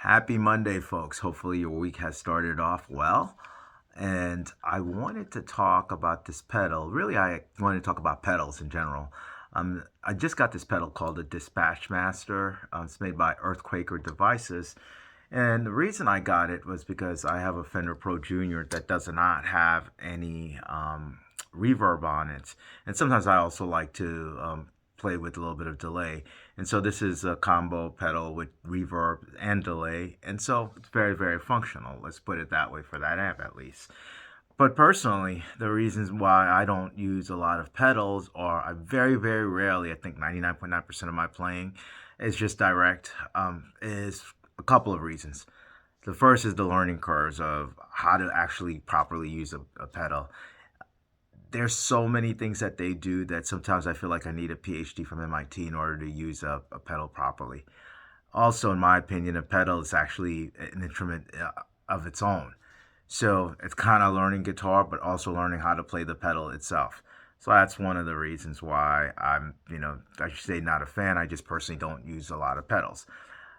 Happy Monday, folks. Hopefully, your week has started off well. And I wanted to talk about this pedal. Really, I wanted to talk about pedals in general. I just got this pedal called the Dispatch Master. It's made by Earthquaker Devices. And the reason I got it was because I have a Fender Pro Junior that does not have any reverb on it. And sometimes I also like to play with a little bit of delay. And so this is a combo pedal with reverb and delay. And so it's very, very functional. Let's put it that way for that amp at least. But personally, the reasons why I don't use a lot of pedals, or I very, very rarely, I think 99.9% of my playing is just direct, is a couple of reasons. The first is the learning curves of how to actually properly use a pedal. There's so many things that they do that sometimes I feel like I need a PhD from MIT in order to use a pedal properly. Also, in my opinion, a pedal is actually an instrument of its own. So it's kind of learning guitar, but also learning how to play the pedal itself. So that's one of the reasons why I should say not a fan. I just personally don't use a lot of pedals.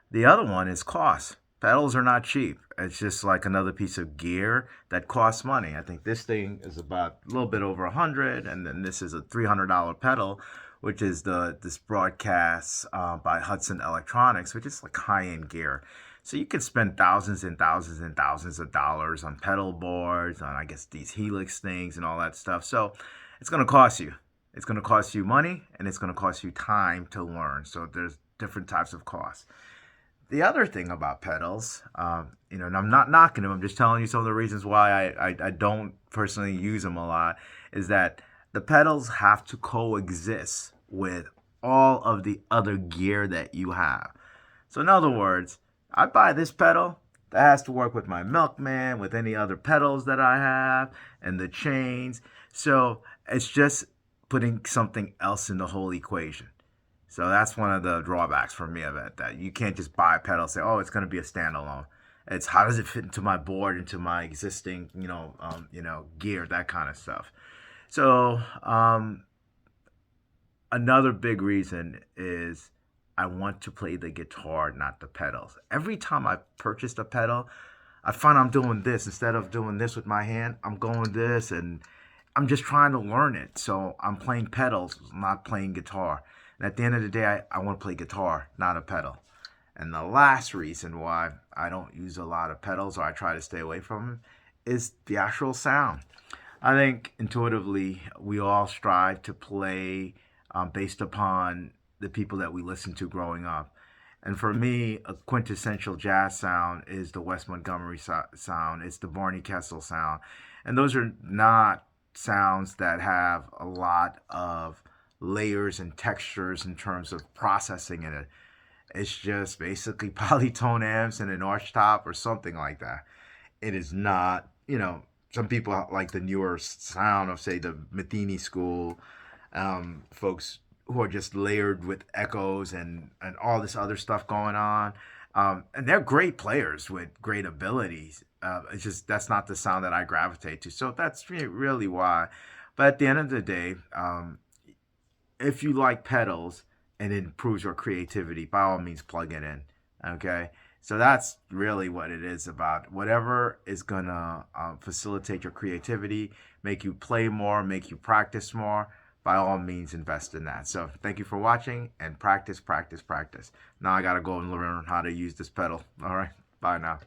The other one is cost. Pedals are not cheap. It's just like another piece of gear that costs money. I think this thing is about a little bit over 100, and then this is a $300 pedal, which is this broadcast by Hudson Electronics, which is like high-end gear. So you can spend thousands and thousands and thousands of dollars on pedal boards, on I guess these Helix things and all that stuff. So it's going to cost you. It's going to cost you money, and it's going to cost you time to learn. So there's different types of costs. The other thing about pedals, and I'm not knocking them, I'm just telling you some of the reasons why I don't personally use them a lot, is that the pedals have to coexist with all of the other gear that you have. So in other words, I buy this pedal, that has to work with my Milkman, with any other pedals that I have, and the chains. So it's just putting something else in the whole equation. So that's one of the drawbacks for me of it, that you can't just buy a pedal and say, oh, it's going to be a standalone. It's how does it fit into my board, into my existing, gear, that kind of stuff. So another big reason is I want to play the guitar, not the pedals. Every time I purchased a pedal, I find I'm doing this instead of doing this with my hand. I'm going this, and I'm just trying to learn it. So I'm playing pedals, not playing guitar. And at the end of the day, I want to play guitar, not a pedal. And the last reason why I don't use a lot of pedals, or I try to stay away from them, is the actual sound. I think intuitively we all strive to play based upon the people that we listened to growing up. And for me, a quintessential jazz sound is the Wes Montgomery sound. It's the Barney Kessel sound. And those are not sounds that have a lot of layers and textures in terms of processing in it. It's just basically polytone amps and an arch top or something like that. It is not, some people like the newer sound of, say, the Metheny school, folks who are just layered with echoes and all this other stuff going on. And they're great players with great abilities. It's just that's not the sound that I gravitate to. So that's really why. But at the end of the day, if you like pedals and it improves your creativity, by all means, plug it in. Okay. So that's really what it is about. Whatever is going to facilitate your creativity, make you play more, make you practice more, by all means, invest in that. So thank you for watching, and practice, practice, practice. Now I got to go and learn how to use this pedal. All right. Bye now.